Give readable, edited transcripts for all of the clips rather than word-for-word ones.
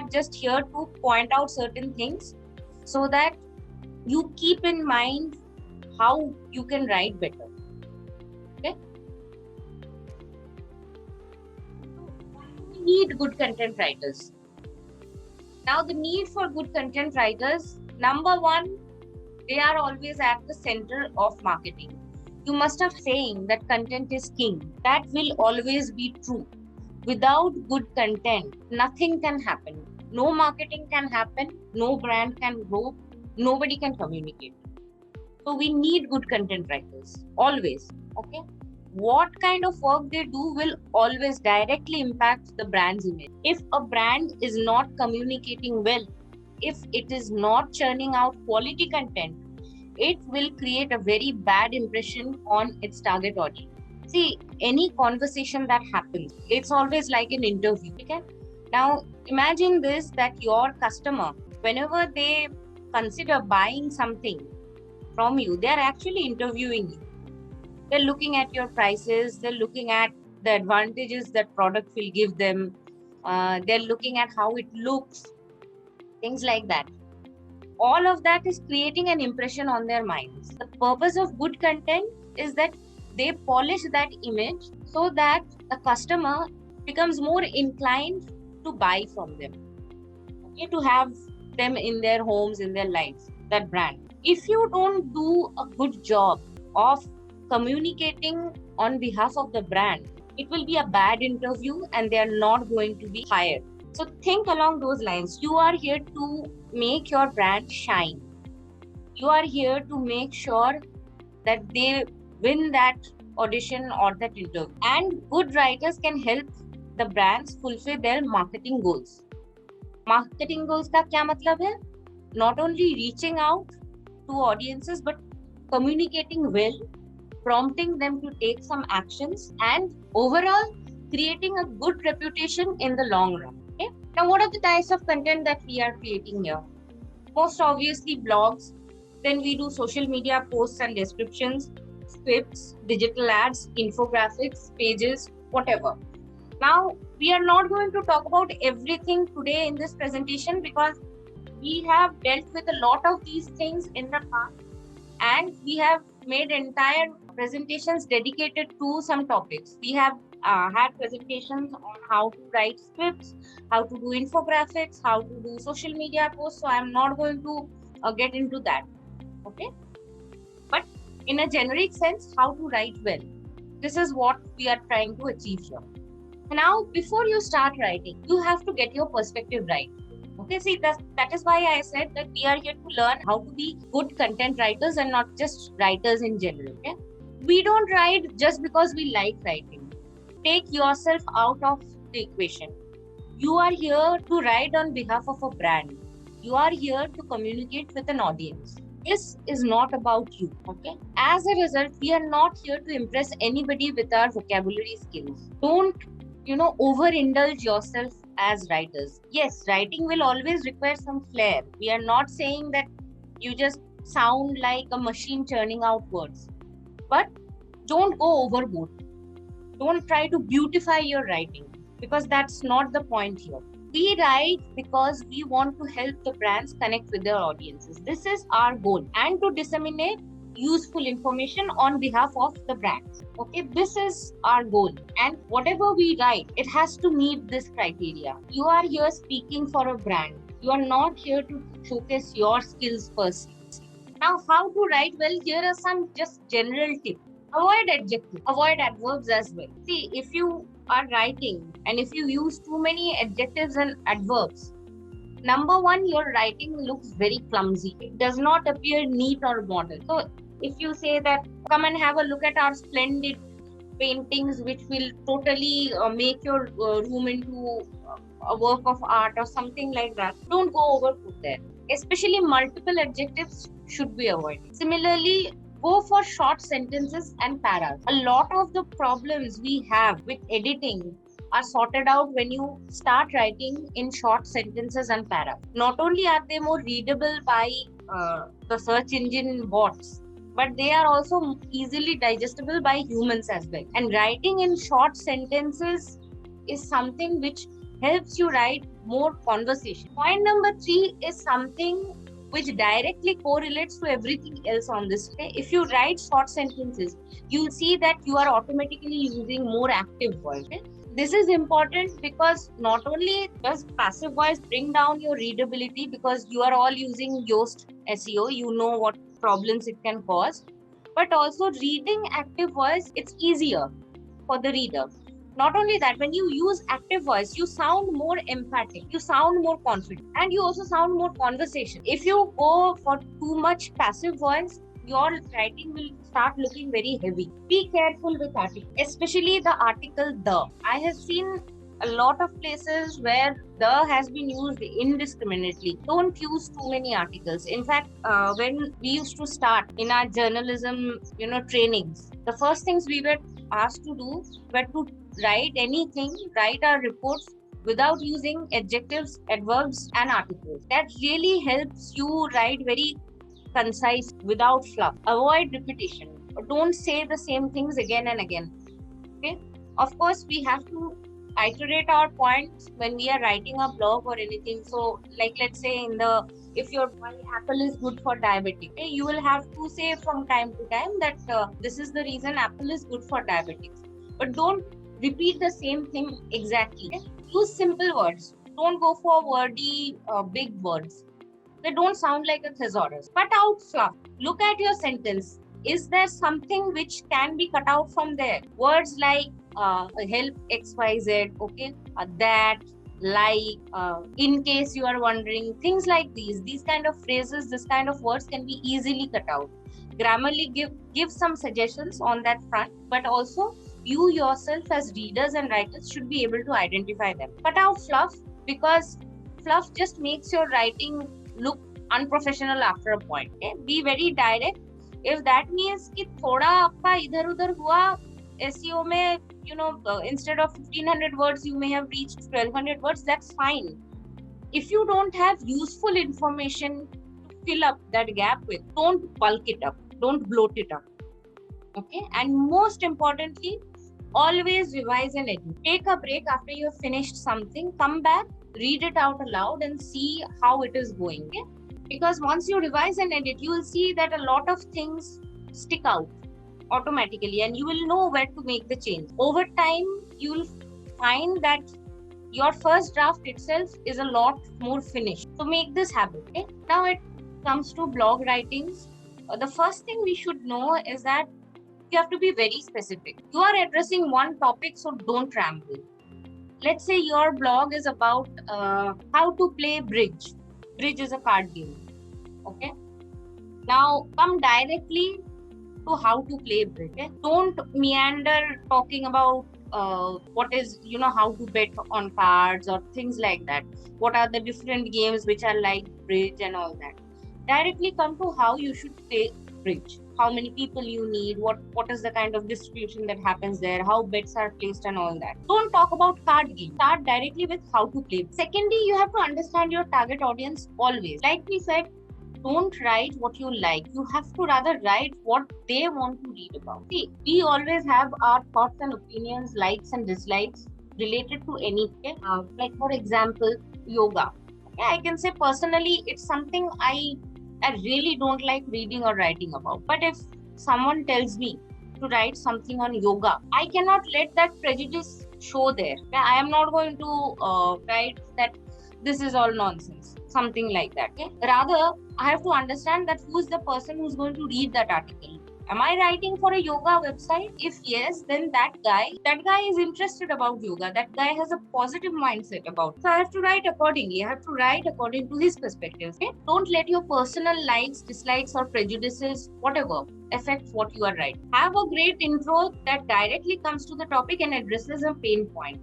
are just here to point out certain things so that you keep in mind how you can write better. Okay? We need good content writers. Now, the need for good content writers, number one, they are always at the center of marketing. You must have saying that content is king. That will always be true. Without good content, nothing can happen. No marketing can happen. No brand can grow. Nobody can communicate. So we need good content writers. Always. Okay. What kind of work they do will always directly impact the brand's image. If a brand is not communicating well, if it is not churning out quality content, it will create a very bad impression on its target audience. See, any conversation that happens, it's always like an interview. Okay? Now, imagine this, that your customer, whenever they consider buying something from you, they're actually interviewing you. They're looking at your prices, they're looking at the advantages that product will give them, they're looking at how it looks, things like that. All of that is creating an impression on their minds. The purpose of good content is that they polish that image so that the customer becomes more inclined to buy from them, okay, to have them in their homes, in their lives, that brand. If you don't do a good job of communicating on behalf of the brand, it will be a bad interview and they are not going to be hired. So think along those lines. You are here to make your brand shine. You are here to make sure that they win that audition or that interview. And good writers can help the brands fulfill their marketing goals. Marketing goals का क्या मतलब है? Not only reaching out to audiences, but communicating well, prompting them to take some actions, and overall creating a good reputation in the long run. Okay? Now, what are the types of content that we are creating here? Most obviously blogs, then we do social media posts and descriptions, scripts, digital ads, infographics, pages, whatever. Now, we are not going to talk about everything today in this presentation because we have dealt with a lot of these things in the past, and we have made entire presentations dedicated to some topics. We have had presentations on how to write scripts, how to do infographics, how to do social media posts. So I'm not going to get into that. Okay. But in a generic sense, how to write well. This is what we are trying to achieve here. Now, before you start writing, you have to get your perspective right. Okay, see, that is why I said that we are here to learn how to be good content writers and not just writers in general. Okay? We don't write just because we like writing. Take yourself out of the equation. You are here to write on behalf of a brand. You are here to communicate with an audience. This is not about you. Okay? As a result, we are not here to impress anybody with our vocabulary skills. Don't overindulge yourself as writers. Yes, writing will always require some flair. We are not saying that you just sound like a machine churning out words. But don't go overboard. Don't try to beautify your writing because that's not the point here. We write because we want to help the brands connect with their audiences. This is our goal, and to disseminate useful information on behalf of the brands. Okay, this is our goal, and whatever we write, it has to meet this criteria. You are here speaking for a brand. You are not here to showcase your skills first. Now, how to write well? Here are some just general tips. Avoid adjectives, avoid adverbs as well. See, if you are writing and if you use too many adjectives and adverbs, number one, your writing looks very clumsy. It does not appear neat or modern. So if you say that, come and have a look at our splendid paintings, which will totally make your room into a work of art or something like that, don't go overboard there. Especially multiple adjectives should be avoided. Similarly, go for short sentences and paras. A lot of the problems we have with editing are sorted out when you start writing in short sentences and paras. Not only are they more readable by the search engine bots, but they are also easily digestible by humans as well. And writing in short sentences is something which helps you write more conversation. Point number 3 is something which directly correlates to everything else on this. Okay? If you write short sentences, you'll see that you are automatically using more active voice. Okay? This is important because not only does passive voice bring down your readability, because you are all using Yoast SEO, you know what problems it can cause, but also reading active voice, it's easier for the reader. Not only that, when you use active voice, you sound more emphatic, you sound more confident, and you also sound more conversation. If you go for too much passive voice, your writing will start looking very heavy. Be careful with articles, especially the article the. I have seen a lot of places where the has been used indiscriminately. Don't use too many articles. In fact, when we used to start in our journalism, trainings, the first things we were asked to do were to write anything, write our reports without using adjectives, adverbs, and articles. That really helps you write very concise without fluff. Avoid repetition. Don't say the same things again and again. Okay. Of course, we have to iterate our points when we are writing a blog or anything. So, like let's say if your why apple is good for diabetic, okay, you will have to say from time to time that this is the reason apple is good for diabetics. But don't repeat the same thing exactly. Okay? Use simple words. Don't go for wordy, big words. They don't sound like a thesaurus. Cut out fluff. Look at your sentence. Is there something which can be cut out from there? Words like help XYZ, okay, that, like, in case you are wondering, things like these kind of phrases, this kind of words can be easily cut out. Grammarly give some suggestions on that front, but also you yourself as readers and writers should be able to identify them. Cut out fluff, because fluff just makes your writing look unprofessional after a point. Okay? Be very direct. If that means कि थोड़ा आपका इधर उधर हुआ SEO में, instead of 1500 words you may have reached 1200 words, that's fine. If you don't have useful information to fill up that gap with, don't bulk it up, don't bloat it up. Okay, and most importantly, always revise and edit. Take a break after you have finished something, come back, read it out aloud and see how it is going. Okay? Because once you revise and edit, you will see that a lot of things stick out automatically and you will know where to make the change. Over time, you will find that your first draft itself is a lot more finished. So make this habit. Okay? Now it comes to blog writings. The first thing we should know is that you have to be very specific. You are addressing one topic, so don't ramble. Let's say your blog is about how to play bridge. Bridge is a card game. Okay. Now come directly to how to play bridge. Okay? Don't meander talking about what is, how to bet on cards or things like that. What are the different games which are like bridge and all that. Directly come to how you should play bridge. How many people you need, what is the kind of distribution that happens there, how bets are placed and all that. Don't talk about card game. Start directly with how to play. Secondly, you have to understand your target audience always. Like we said, don't write what you like. You have to rather write what they want to read about. See, we always have our thoughts and opinions, likes and dislikes related to anything. Like for example, yoga. I can say personally, it's something I really don't like reading or writing about. But if someone tells me to write something on yoga, I cannot let that prejudice show there. I am not going to write that this is all nonsense, something like that. Okay? Rather, I have to understand that who is the person who's going to read that article. Am I writing for a yoga website? If yes, then that guy is interested about yoga. That guy has a positive mindset about it. So I have to write accordingly. I have to write according to his perspective. Okay? Don't let your personal likes, dislikes, or prejudices, whatever, affect what you are writing. Have a great intro that directly comes to the topic and addresses a pain point.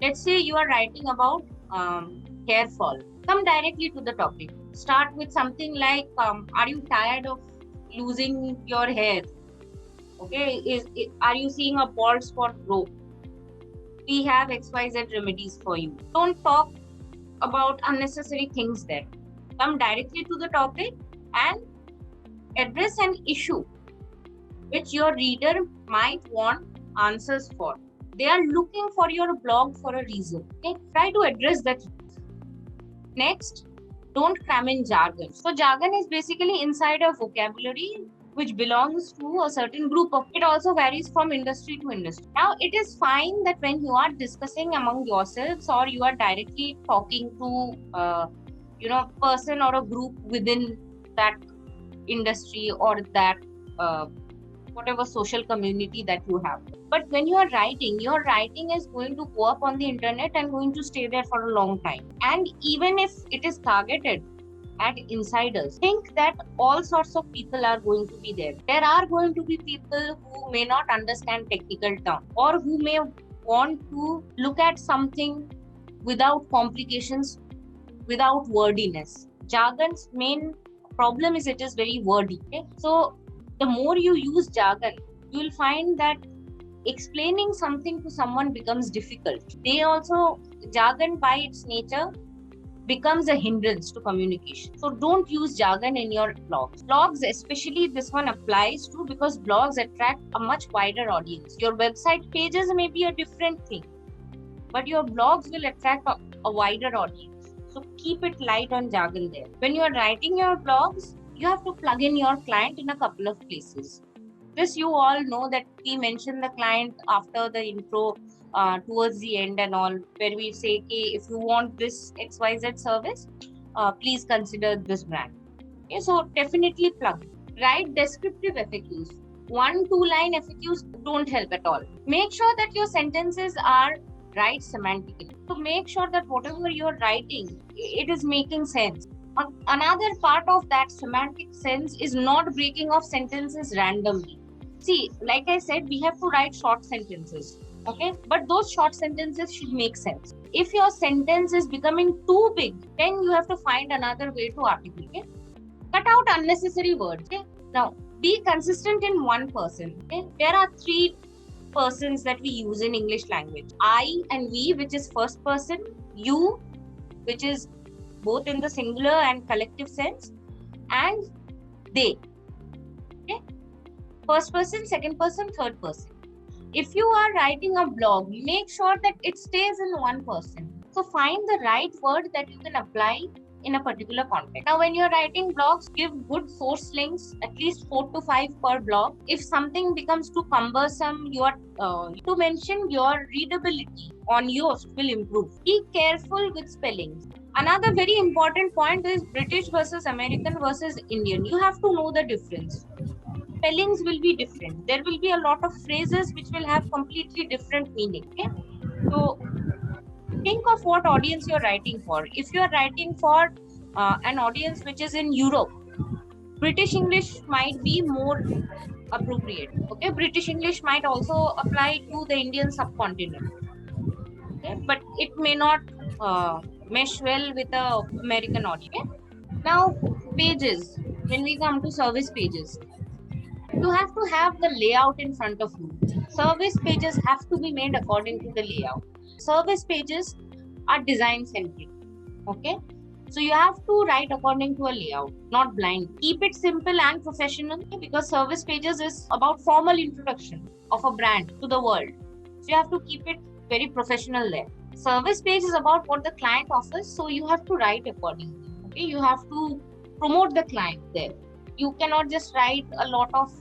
Let's say you are writing about hair fall. Come directly to the topic. Start with something like, are you tired of losing your hair? Okay, are you seeing a bald spot grow? We have XYZ remedies for you. Don't talk about unnecessary things there. Come directly to the topic and address an issue which your reader might want answers for. They are looking for your blog for a reason. Okay, try to address that. Next, don't cram in jargon. So jargon is basically inside a vocabulary which belongs to a certain group of. It also varies from industry to industry. Now, it is fine that when you are discussing among yourselves or you are directly talking to person or a group within that industry or that whatever social community that you have. But when you are writing, your writing is going to go up on the internet and going to stay there for a long time. And even if it is targeted at insiders, think that all sorts of people are going to be there. There are going to be people who may not understand technical terms or who may want to look at something without complications, without wordiness. Jargon's main problem is it is very wordy. Okay? So the more you use jargon, you will find that explaining something to someone becomes difficult. Jargon by its nature becomes a hindrance to communication. So don't use jargon in your blogs. Blogs, especially this one applies to, because blogs attract a much wider audience. Your website pages may be a different thing, but your blogs will attract a wider audience. So keep it light on jargon there. When you are writing your blogs, you have to plug in your client in a couple of places. This you all know that we mention the client after the intro towards the end and all, where we say, okay, if you want this XYZ service, please consider this brand. Okay, so definitely plug. Write descriptive FAQs. 1-2 line FAQs don't help at all. Make sure that your sentences are right semantically. So make sure that whatever you're writing, it is making sense. Another part of that semantic sense is not breaking off sentences randomly. See, like I said, we have to write short sentences, okay? But those short sentences should make sense. If your sentence is becoming too big, then you have to find another way to articulate. Cut out unnecessary words, okay? Now, be consistent in one person, okay? There are 3 persons that we use in English language. I and we, which is first person. You, which is both in the singular and collective sense, and they. Okay? First person, second person, third person. If you are writing a blog, make sure that it stays in one person. So find the right word that you can apply in a particular context. Now, when you're writing blogs, give good source links, at least 4 to 5 per blog. If something becomes too cumbersome, to mention your readability on Yoast will improve. Be careful with spelling. Another very important point is British versus American versus Indian. You have to know the difference. Spellings will be different. There will be a lot of phrases which will have completely different meaning. Okay? So think of what audience you're writing for. If you're writing for an audience which is in Europe, British English might be more appropriate. Okay, British English might also apply to the Indian subcontinent. Okay, but it may not mesh well with the American audience. Okay? Now, pages. When we come to service pages, you have to have the layout in front of you. Service pages have to be made according to the layout. Service pages are design centric. Okay, so you have to write according to a layout, not blind. Keep it simple and professional, because service pages is about formal introduction of a brand to the world. So you have to keep it very professional there. Service page is about what the client offers, so you have to write accordingly. Okay, you have to promote the client there. You cannot just write a lot of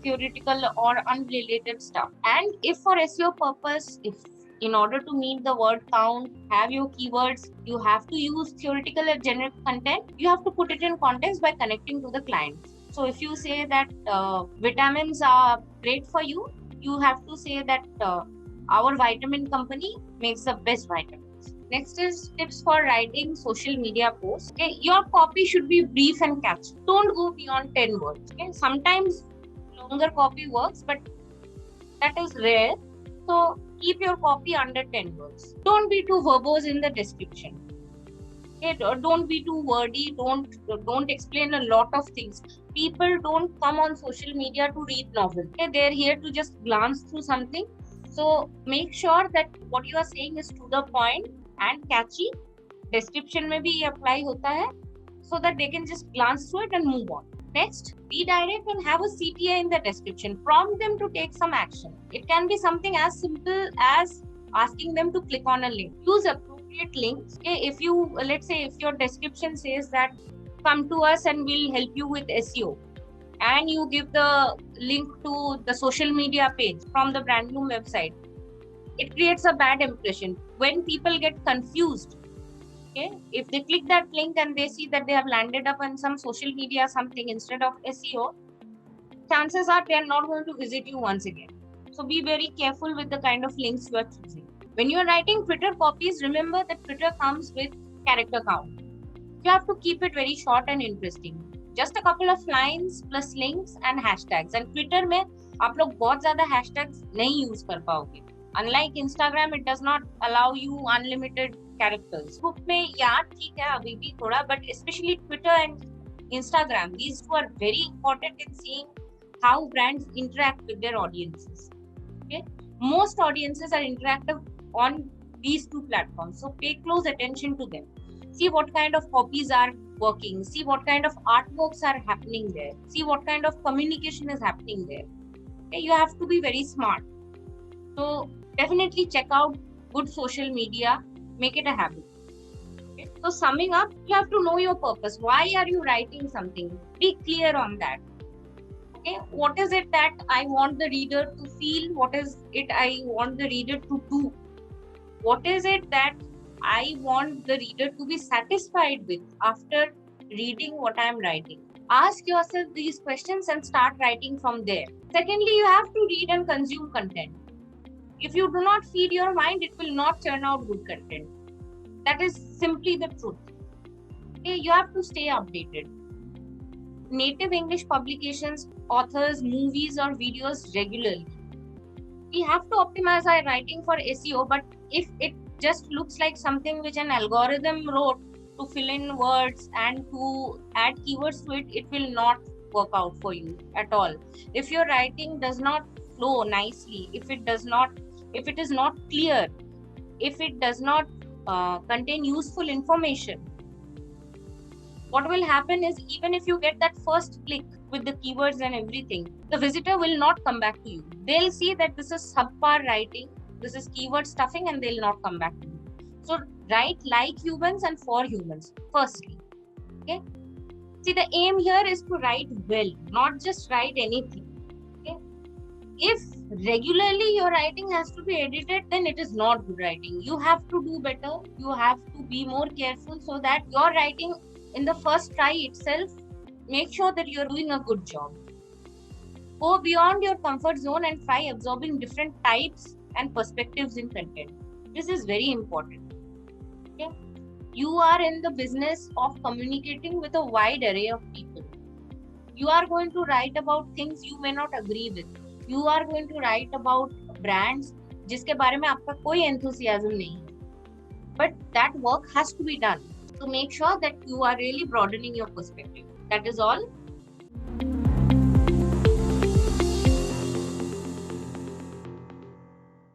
theoretical or unrelated stuff. And if for SEO purpose, if in order to meet the word count, have your keywords, you have to use theoretical or generic content, you have to put it in context by connecting to the client. So if you say that vitamins are great for you, you have to say that our vitamin company makes the best vitamins. Next is tips for writing social media posts. Okay, your copy should be brief and catchy. Don't go beyond 10 words. Okay, sometimes longer copy works, but that is rare. So keep your copy under 10 words. Don't be too verbose in the description. Okay, don't be too wordy. Don't explain a lot of things. People don't come on social media to read novels. Okay, they're here to just glance through something. So make sure that what you are saying is to the point and catchy. Description में भी ये apply होता है, so that they can just glance through it and move on. Next, be direct and have a CTA in the description. Prompt them to take some action. It can be something as simple as asking them to click on a link. Use appropriate links. Okay, if you, let's say, if your description says that come to us and we'll help you with SEO, and you give the link to the social media page from the BrandLoom website, it creates a bad impression. When people get confused, okay, if they click that link and they see that they have landed up on some social media something instead of SEO, chances are they are not going to visit you once again. So be very careful with the kind of links you are choosing. When you are writing Twitter copies, remember that Twitter comes with character count. You have to keep it very short and interesting. Just a couple of lines plus links and hashtags. And Twitter में आप लोग बहुत ज़्यादा hashtags नहीं use कर पाओगे. Unlike Instagram, it does not allow you unlimited characters. Group में यार ठीक है अभी भी थोड़ा, but especially Twitter and Instagram, these two are very important in seeing how brands interact with their audiences. Okay, most audiences are interactive on these two platforms, so pay close attention to them. See what kind of copies are working, see what kind of artworks are happening there, see what kind of communication is happening there. Okay, you have to be very smart. So definitely check out good social media, make it a habit. Okay. So summing up, you have to know your purpose. Why are you writing something? Be clear on that. Okay, what is it that I want the reader to feel? What is it I want the reader to do? What is it that I want the reader to be satisfied with after reading what I am writing? Ask yourself these questions and start writing from there. Secondly, you have to read and consume content. If you do not feed your mind, it will not churn out good content. That is simply the truth. Okay, you have to stay updated. Native English publications, authors, movies or videos regularly. We have to optimize our writing for SEO, but if it just looks like something which an algorithm wrote to fill in words and to add keywords to it, it will not work out for you at all. If your writing does not flow nicely, if it is not clear, if it does not contain useful information, what will happen is even if you get that first click with the keywords and everything, the visitor will not come back to you. They'll see that this is subpar writing, this is keyword stuffing, and they'll not come back to you. So write like humans and for humans, firstly. Okay. See, the aim here is to write well, not just write anything. Okay. If regularly your writing has to be edited, then it is not good writing. You have to do better. You have to be more careful so that your writing in the first try itself, make sure that you're doing a good job. Go beyond your comfort zone and try absorbing different types and perspectives in content. This is very important. Okay? You are in the business of communicating with a wide array of people. You are going to write about things you may not agree with. You are going to write about brands जिसके बारे में आपका कोई enthusiasm नहीं है. But that work has to be done. So make sure that you are really broadening your perspective. That is all.